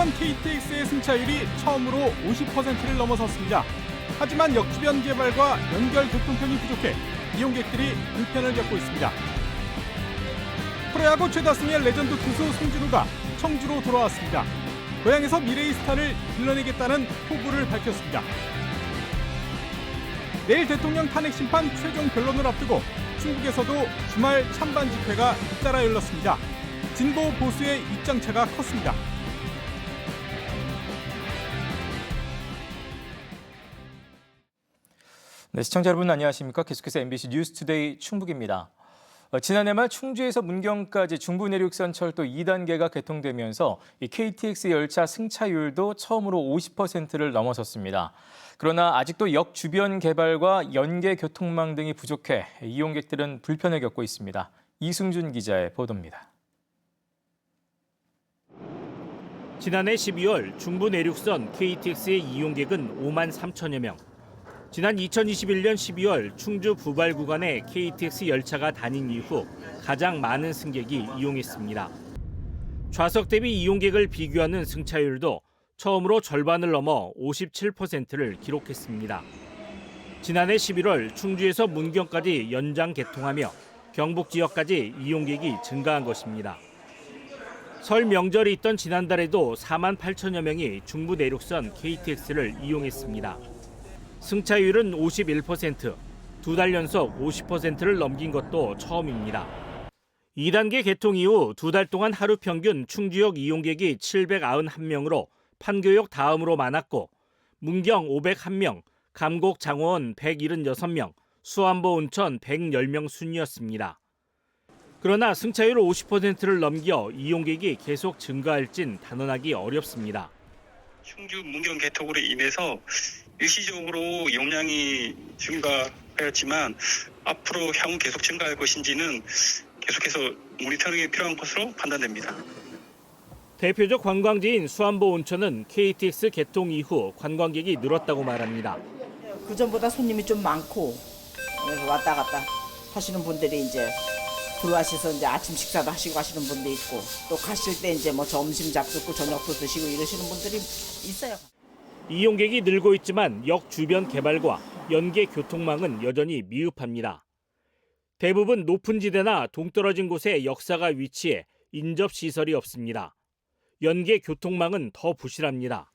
2021년 KTX의 승차율이 처음으로 50%를 넘어섰습니다. 하지만 역주변 개발과 연결 교통편이 부족해 이용객들이 불편을 겪고 있습니다. 프로야구 최다승의 레전드 투수 송진우가 청주로 돌아왔습니다. 고향에서 미래의 스타를 길러내겠다는 포부를 밝혔습니다. 내일 대통령 탄핵 심판 최종 변론을 앞두고 충북에서도 주말 찬반 집회가 잇따라 열렸습니다. 진보 보수의 입장차가 컸습니다. 네, 시청자 여러분 안녕하십니까? 계속해서 MBC 뉴스투데이 충북입니다. 지난해 말 충주에서 문경까지 중부내륙선 철도 2단계가 개통되면서 이 KTX 열차 승차율도 처음으로 50%를 넘어섰습니다. 그러나 아직도 역 주변 개발과 연계 교통망 등이 부족해 이용객들은 불편을 겪고 있습니다. 이승준 기자의 보도입니다. 지난해 12월 중부내륙선 KTX의 이용객은 5만 3천여 명. 지난 2021년 12월 충주 부발 구간에 KTX 열차가 다닌 이후 가장 많은 승객이 이용했습니다. 좌석 대비 이용객을 비교하는 승차율도 처음으로 절반을 넘어 57%를 기록했습니다. 지난해 11월 충주에서 문경까지 연장 개통하며 경북 지역까지 이용객이 증가한 것입니다. 설 명절이 있던 지난달에도 4만 8천여 명이 중부 내륙선 KTX를 이용했습니다. 승차율은 51%, 두 달 연속 50%를 넘긴 것도 처음입니다. 2단계 개통 이후 두 달 동안 하루 평균 충주역 이용객이 791명으로 판교역 다음으로 많았고 문경 501명, 감곡 장호원 176명, 수안보 온천 110명 순이었습니다. 그러나 승차율 50%를 넘겨 이용객이 계속 증가할진 단언하기 어렵습니다. 충주 문경 개통으로 인해서 일시적으로 용량이 증가하였지만 앞으로 향후 계속 증가할 것인지는 계속해서 모니터링이 필요한 것으로 판단됩니다. 대표적 관광지인 수안보 온천은 KTX 개통 이후 관광객이 늘었다고 말합니다. 그전보다 손님이 좀 많고 왔다 갔다 하시는 분들이 이제 들어와셔서 이제 아침 식사도 하시고 가시는 분도 있고 또 가실 때 이제 뭐 점심 잡수고 저녁도 드시고 이러시는 분들이 있어요. 이용객이 늘고 있지만 역 주변 개발과 연계 교통망은 여전히 미흡합니다. 대부분 높은 지대나 동떨어진 곳에 역사가 위치해 인접 시설이 없습니다. 연계 교통망은 더 부실합니다.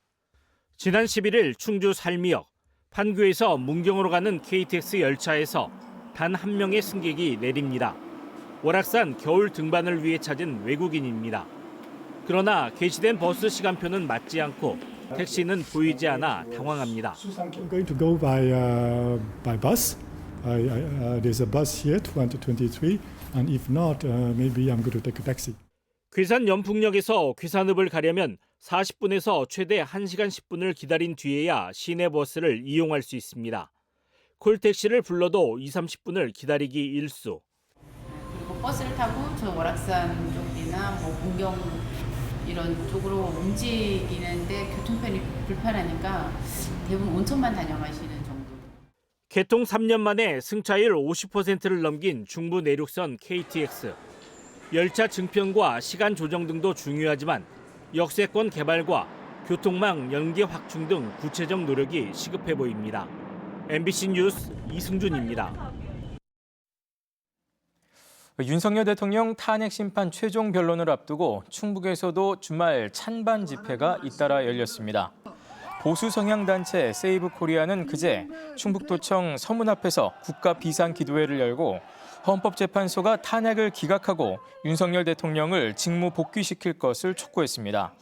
지난 11일 충주 살미역, 판교에서 문경으로 가는 KTX 열차에서 단 한 명의 승객이 내립니다. 월악산 겨울 등반을 위해 찾은 외국인입니다. 그러나 게시된 버스 시간표는 맞지 않고 택시는 보이지 않아 당황합니다. I'm going to go by bus. There's a bus here, 223, and if not, maybe I'm going to take a taxi. 괴산 연풍역에서 괴산읍을 가려면 40분에서 최대 1시간 10분을 기다린 뒤에야 시내 버스를 이용할 수 있습니다. 콜택시를 불러도 20-30분을 기다리기 일수. 그리고 버스를 타고 저 월악산 쪽이나 뭐 문경 이런 쪽으로 움직이는데 교통편이 불편하니까 대부분 온천만 다녀가시는 정도. 개통 3년 만에 승차율 50%를 넘긴 중부 내륙선 KTX. 열차 증편과 시간 조정 등도 중요하지만 역세권 개발과 교통망 연계 확충 등 구체적 노력이 시급해 보입니다. MBC 뉴스 이승준입니다. 윤석열 대통령 탄핵 심판 최종 변론을 앞두고 충북에서도 주말 찬반 집회가 잇따라 열렸습니다. 보수 성향 단체 세이브 코리아는 그제 충북도청 서문 앞에서 국가 비상 기도회를 열고 헌법재판소가 탄핵을 기각하고 윤석열 대통령을 직무 복귀시킬 것을 촉구했습니다.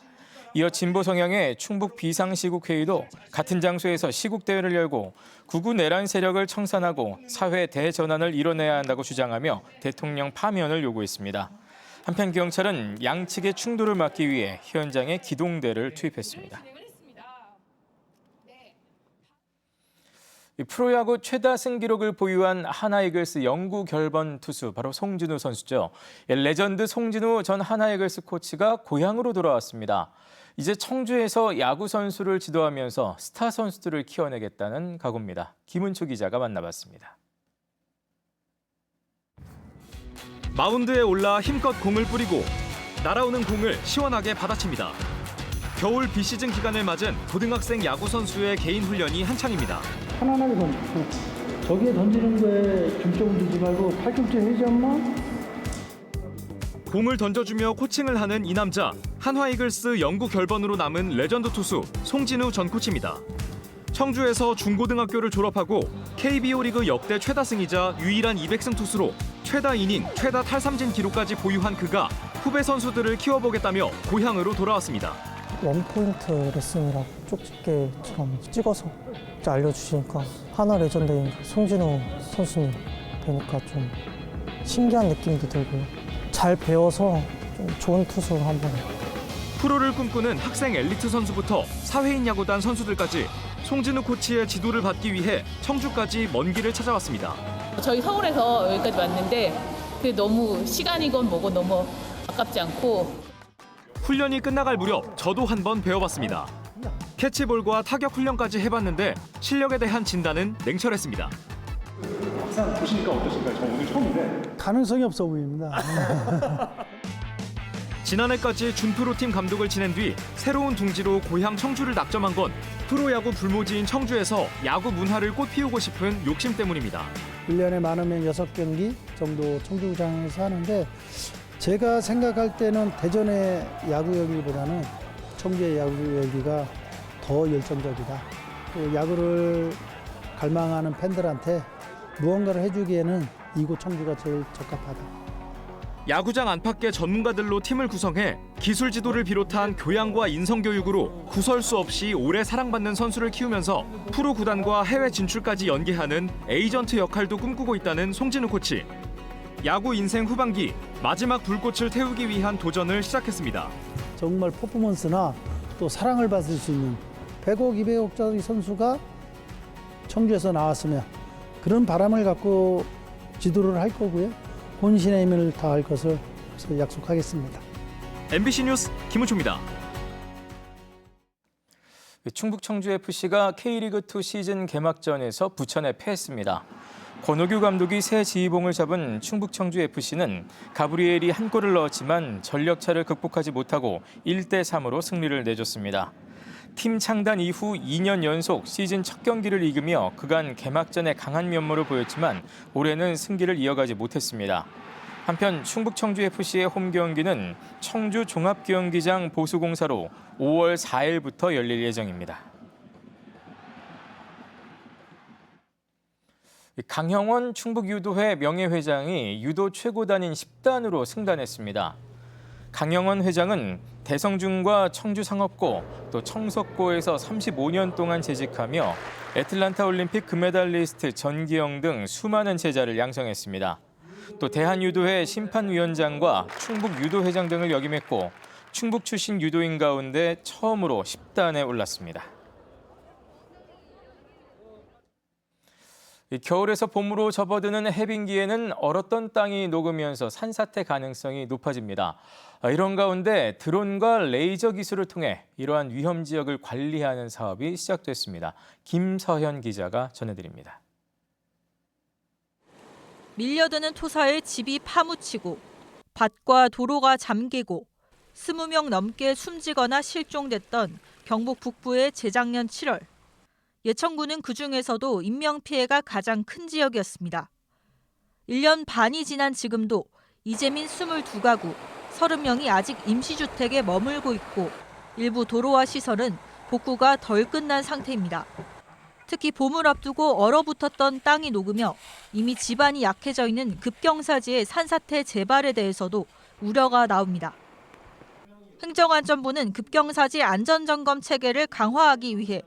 이어 진보 성향의 충북 비상시국회의도 같은 장소에서 시국대회를 열고 구구 내란 세력을 청산하고 사회 대전환을 이뤄내야 한다고 주장하며 대통령 파면을 요구했습니다. 한편 경찰은 양측의 충돌을 막기 위해 현장에 기동대를 투입했습니다. 프로야구 최다 승기록을 보유한 하나이글스 영구 결번 투수 바로 송진우 선수죠. 레전드 송진우 전 하나이글스 코치가 고향으로 돌아왔습니다. 이제 청주에서 야구 선수를 지도하면서 스타 선수들을 키워내겠다는 각오입니다. 김은초 기자가 만나봤습니다. 마운드에 올라 힘껏 공을 뿌리고 날아오는 공을 시원하게 받아칩니다. 겨울 비시즌 기간을 맞은 고등학생 야구 선수의 개인 훈련이 한창입니다. 편안하게 던지고 저기에 던지는 거에 중점을 두지 말고 팔꿈치 회전만. 공을 던져주며 코칭을 하는 이 남자, 한화 이글스 영구 결번으로 남은 레전드 투수 송진우 전 코치입니다. 청주에서 중고등학교를 졸업하고 KBO 리그 역대 최다승이자 유일한 200승 투수로 최다 이닝, 최다 탈삼진 기록까지 보유한 그가 후배 선수들을 키워보겠다며 고향으로 돌아왔습니다. 원포인트 레슨이라고 쪽집게처럼 찍어서 알려주시니까 한화 레전드인 송진우 선수님 되니까 좀 신기한 느낌도 들고요. 잘 배워서 좀 좋은 투수를 한번. 프로를 꿈꾸는 학생 엘리트 선수부터 사회인 야구단 선수들까지 송진우 코치의 지도를 받기 위해 청주까지 먼 길을 찾아왔습니다. 저희 서울에서 여기까지 왔는데 근데 너무 시간이건 뭐건 너무 아깝지 않고. 훈련이 끝나갈 무렵 저도 한번 배워봤습니다. 캐치볼과 타격 훈련까지 해봤는데 실력에 대한 진단은 냉철했습니다. 막상 보시니까 어떠신가요? 저 오늘 처음인데. 가능성이 없어 보입니다. 지난해까지 준프로팀 감독을 지낸 뒤 새로운 둥지로 고향 청주를 낙점한 건 프로야구 불모지인 청주에서 야구 문화를 꽃피우고 싶은 욕심 때문입니다. 1년에 많으면 6경기 정도 청주구장에서 하는데 제가 생각할 때는 대전의 야구 열기보다는 청주의 야구 열기가 더 열정적이다. 또 야구를 갈망하는 팬들한테 무언가를 해주기에는 이곳 청주가 제일 적합하다. 야구장 안팎의 전문가들로 팀을 구성해 기술 지도를 비롯한 교양과 인성교육으로 구설 수 없이 오래 사랑받는 선수를 키우면서 프로 구단과 해외 진출까지 연계하는 에이전트 역할도 꿈꾸고 있다는 송진우 코치. 야구 인생 후반기 마지막 불꽃을 태우기 위한 도전을 시작했습니다. 정말 퍼포먼스나 또 사랑을 받을 수 있는 100억, 200억짜리 선수가 청주에서 나왔으면 그런 바람을 갖고 지도를 할 거고요. 혼신의 힘을 다할 것을 약속하겠습니다. MBC 뉴스 김은초입니다. 충북 청주FC가 K리그2 시즌 개막전에서 부천에 패했습니다. 권오규 감독이 새 지휘봉을 잡은 충북 청주FC는 가브리엘이 한 골을 넣었지만 전력차를 극복하지 못하고 1대3으로 승리를 내줬습니다. 팀 창단 이후 2년 연속 시즌 첫 경기를 이기며 그간 개막전에 강한 면모를 보였지만 올해는 승기를 이어가지 못했습니다. 한편 충북 청주FC의 홈 경기는 청주 종합경기장 보수공사로 5월 4일부터 열릴 예정입니다. 강형원 충북유도회 명예회장이 유도 최고단인 10단으로 승단했습니다. 강형원 회장은 대성중과 청주상업고 또 청석고에서 35년 동안 재직하며 애틀란타 올림픽 금메달리스트 전기영 등 수많은 제자를 양성했습니다. 또 대한유도회 심판위원장과 충북유도회장 등을 역임했고 충북 출신 유도인 가운데 처음으로 10단에 올랐습니다. 겨울에서 봄으로 접어드는 해빙기에는 얼었던 땅이 녹으면서 산사태 가능성이 높아집니다. 이런 가운데 드론과 레이저 기술을 통해 이러한 위험 지역을 관리하는 사업이 시작됐습니다. 김서현 기자가 전해드립니다. 밀려드는 토사에 집이 파묻히고 밭과 도로가 잠기고 20명 넘게 숨지거나 실종됐던 경북 북부의 재작년 7월. 예천군은 그중에서도 인명피해가 가장 큰 지역이었습니다. 1년 반이 지난 지금도 이재민 22가구, 30명이 아직 임시주택에 머물고 있고 일부 도로와 시설은 복구가 덜 끝난 상태입니다. 특히 봄을 앞두고 얼어붙었던 땅이 녹으며 이미 지반이 약해져 있는 급경사지의 산사태 재발에 대해서도 우려가 나옵니다. 행정안전부는 급경사지 안전점검 체계를 강화하기 위해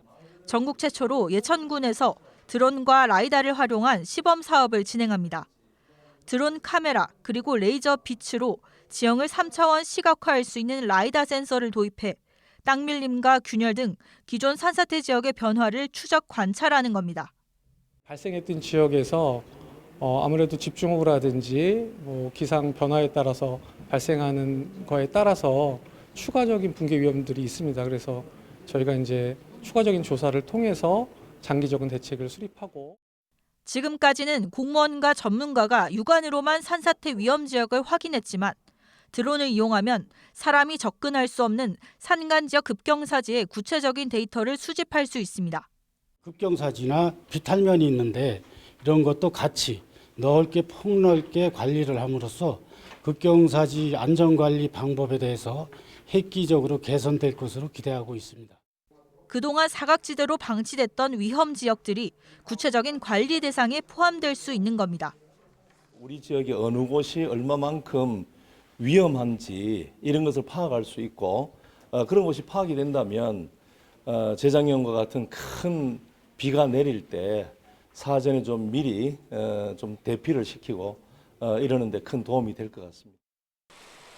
전국 최초로 예천군에서 드론과 라이다를 활용한 시범 사업을 진행합니다. 드론 카메라 그리고 레이저 빛으로 지형을 3차원 시각화할 수 있는 라이다 센서를 도입해 땅 밀림과 균열 등 기존 산사태 지역의 변화를 추적 관찰하는 겁니다. 발생했던 지역에서 아무래도 집중호우라든지 기상 변화에 따라서 발생하는 거에 따라서 추가적인 붕괴 위험들이 있습니다. 그래서 저희가 이제 추가적인 조사를 통해서 장기적인 대책을 수립하고. 지금까지는 공무원과 전문가가 육안으로만 산사태 위험 지역을 확인했지만 드론을 이용하면 사람이 접근할 수 없는 산간 지역 급경사지의 구체적인 데이터를 수집할 수 있습니다. 급경사지나 비탈면이 있는데 이런 것도 같이 넓게 폭넓게 관리를 함으로써 급경사지 안전관리 방법에 대해서 획기적으로 개선될 것으로 기대하고 있습니다. 그동안 사각지대로 방치됐던 위험 지역들이 구체적인 관리 대상에 포함될 수 있는 겁니다. 우리 지역의 어느 곳이 얼마만큼 위험한지 이런 것을 파악할 수 있고 그런 것이 파악이 된다면 재작년과 같은 큰 비가 내릴 때 사전에 좀 미리 좀 대피를 시키고 이러는 데 큰 도움이 될 것 같습니다.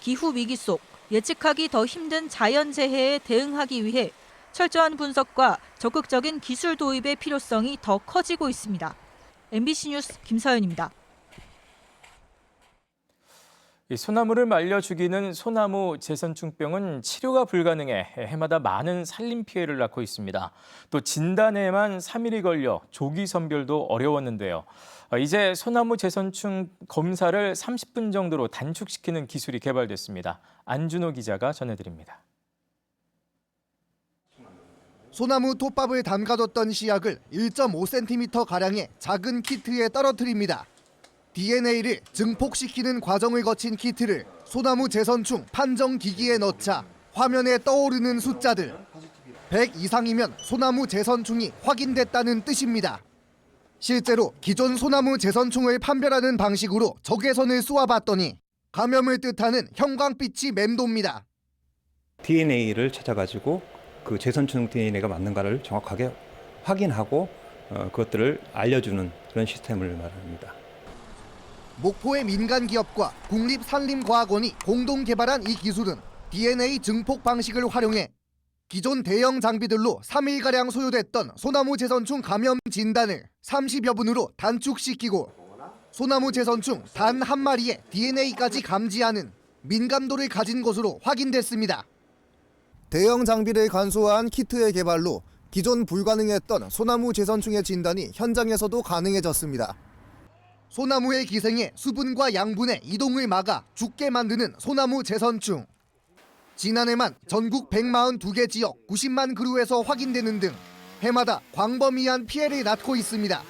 기후 위기 속 예측하기 더 힘든 자연재해에 대응하기 위해 철저한 분석과 적극적인 기술 도입의 필요성이 더 커지고 있습니다. MBC 뉴스 김서연입니다. 소나무를 말려 죽이는 소나무 제선충병은 치료가 불가능해 해마다 많은 산림 피해를 낳고 있습니다. 또 진단에만 3일이 걸려 조기 선별도 어려웠는데요. 이제 소나무 제선충 검사를 30분 정도로 단축시키는 기술이 개발됐습니다. 안준호 기자가 전해드립니다. 소나무 톱밥을 담가뒀던 씨약을 1.5cm가량의 작은 키트에 떨어뜨립니다. DNA를 증폭시키는 과정을 거친 키트를 소나무 제선충 판정 기기에 넣자 화면에 떠오르는 숫자들. 100 이상이면 소나무 제선충이 확인됐다는 뜻입니다. 실제로 기존 소나무 제선충을 판별하는 방식으로 적외선을 쏘아봤더니 감염을 뜻하는 형광빛이 맴돕니다. DNA를 찾아가지고 그 제선충 DNA가 맞는가를 정확하게 확인하고 그것들을 알려주는 그런 시스템을 말합니다. 목포의 민간 기업과 국립산림과학원이 공동 개발한 이 기술은 DNA 증폭 방식을 활용해 기존 대형 장비들로 3일가량 소요됐던 소나무 제선충 감염 진단을 30여 분으로 단축시키고 소나무 제선충 단 한 마리의 DNA까지 감지하는 민감도를 가진 것으로 확인됐습니다. 대형 장비를 간소화한 키트의 개발로 기존 불가능했던 소나무 제선충의 진단이 현장에서도 가능해졌습니다. 소나무의 기생에 수분과 양분의 이동을 막아 죽게 만드는 소나무 제선충. 지난해만 전국 142개 지역 90만 그루에서 확인되는 등 해마다 광범위한 피해를 낳고 있습니다.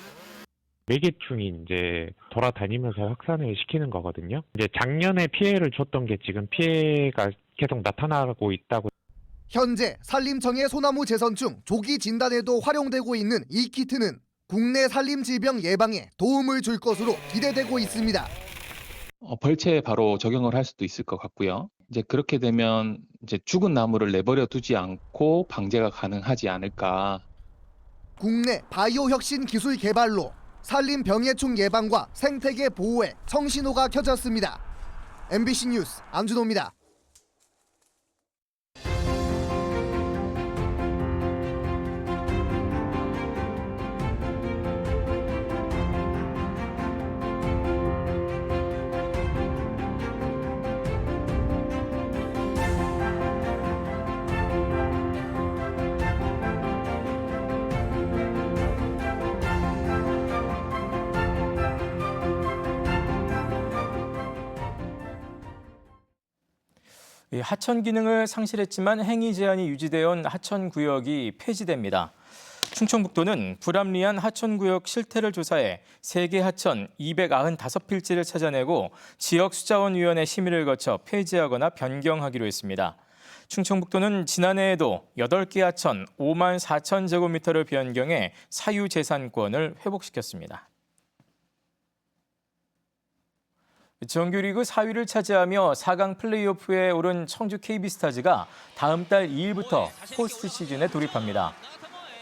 매개충이 이제 돌아다니면서 확산을 시키는 거거든요. 이제 작년에 피해를 줬던 게 지금 피해가 계속 나타나고 있다고. 현재 산림청의 소나무 제선충 조기 진단에도 활용되고 있는 이 키트는 국내 산림 질병 예방에 도움을 줄 것으로 기대되고 있습니다. 벌채에 바로 적용을 할 수도 있을 것 같고요. 이제 그렇게 되면 이제 죽은 나무를 내버려 두지 않고 방제가 가능하지 않을까. 국내 바이오 혁신 기술 개발로 산림 병해충 예방과 생태계 보호에 청신호가 켜졌습니다. MBC 뉴스 안준호입니다. 하천 기능을 상실했지만 행위 제한이 유지되어 온 하천구역이 폐지됩니다. 충청북도는 불합리한 하천구역 실태를 조사해 세계 하천 295필지를 찾아내고 지역수자원위원회 심의를 거쳐 폐지하거나 변경하기로 했습니다. 충청북도는 지난해에도 8개 하천 5만 4천 제곱미터를 변경해 사유재산권을 회복시켰습니다. 정규리그 4위를 차지하며 4강 플레이오프에 오른 청주 KB스타즈가 다음 달 2일부터 포스트 시즌에 돌입합니다.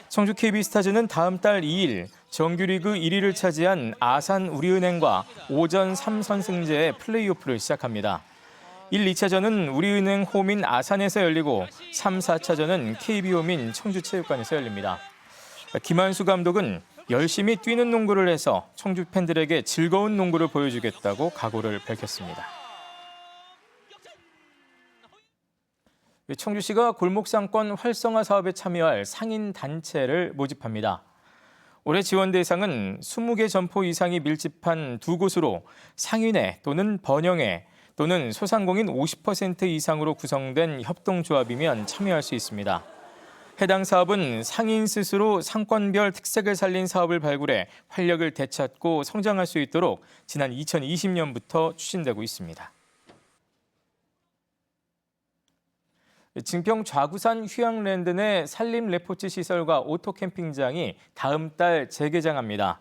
청주 KB스타즈는 다음 달 2일 정규리그 1위를 차지한 아산 우리은행과 오전 3선승제의 플레이오프를 시작합니다. 1, 2차전은 우리은행 홈인 아산에서 열리고 3, 4차전은 KB홈인 청주체육관에서 열립니다. 김한수 감독은 열심히 뛰는 농구를 해서 청주 팬들에게 즐거운 농구를 보여주겠다고 각오를 밝혔습니다. 청주시가 골목상권 활성화 사업에 참여할 상인 단체를 모집합니다. 올해 지원 대상은 20개 점포 이상이 밀집한 2곳으로 상인회 또는 번영회, 또는 소상공인 50% 이상으로 구성된 협동조합이면 참여할 수 있습니다. 해당 사업은 상인 스스로 상권별 특색을 살린 사업을 발굴해 활력을 되찾고 성장할 수 있도록 지난 2020년부터 추진되고 있습니다. 증평 좌구산 휴양랜드 내 산림 레포츠 시설과 오토 캠핑장이 다음 달 재개장합니다.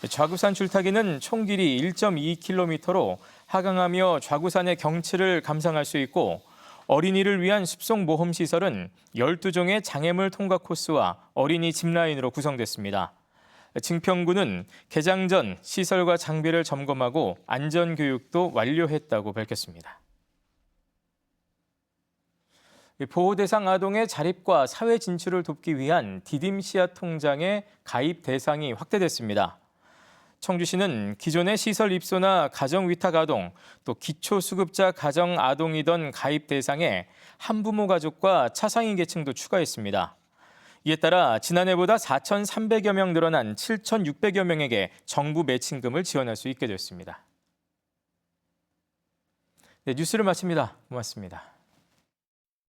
좌구산 줄타기는 총 길이 1.2km로 하강하며 좌구산의 경치를 감상할 수 있고 어린이를 위한 숲속 모험 시설은 12종의 장애물 통과 코스와 어린이 짚라인으로 구성됐습니다. 증평구는 개장 전 시설과 장비를 점검하고 안전 교육도 완료했다고 밝혔습니다. 보호 대상 아동의 자립과 사회 진출을 돕기 위한 디딤 씨앗 통장의 가입 대상이 확대됐습니다. 청주시는 기존의 시설 입소나 가정 위탁 아동, 또 기초수급자 가정 아동이던 가입 대상에 한부모 가족과 차상위 계층도 추가했습니다. 이에 따라 지난해보다 4,300여 명 늘어난 7,600여 명에게 정부 매칭금을 지원할 수 있게 됐습니다. 네, 뉴스를 마칩니다. 고맙습니다.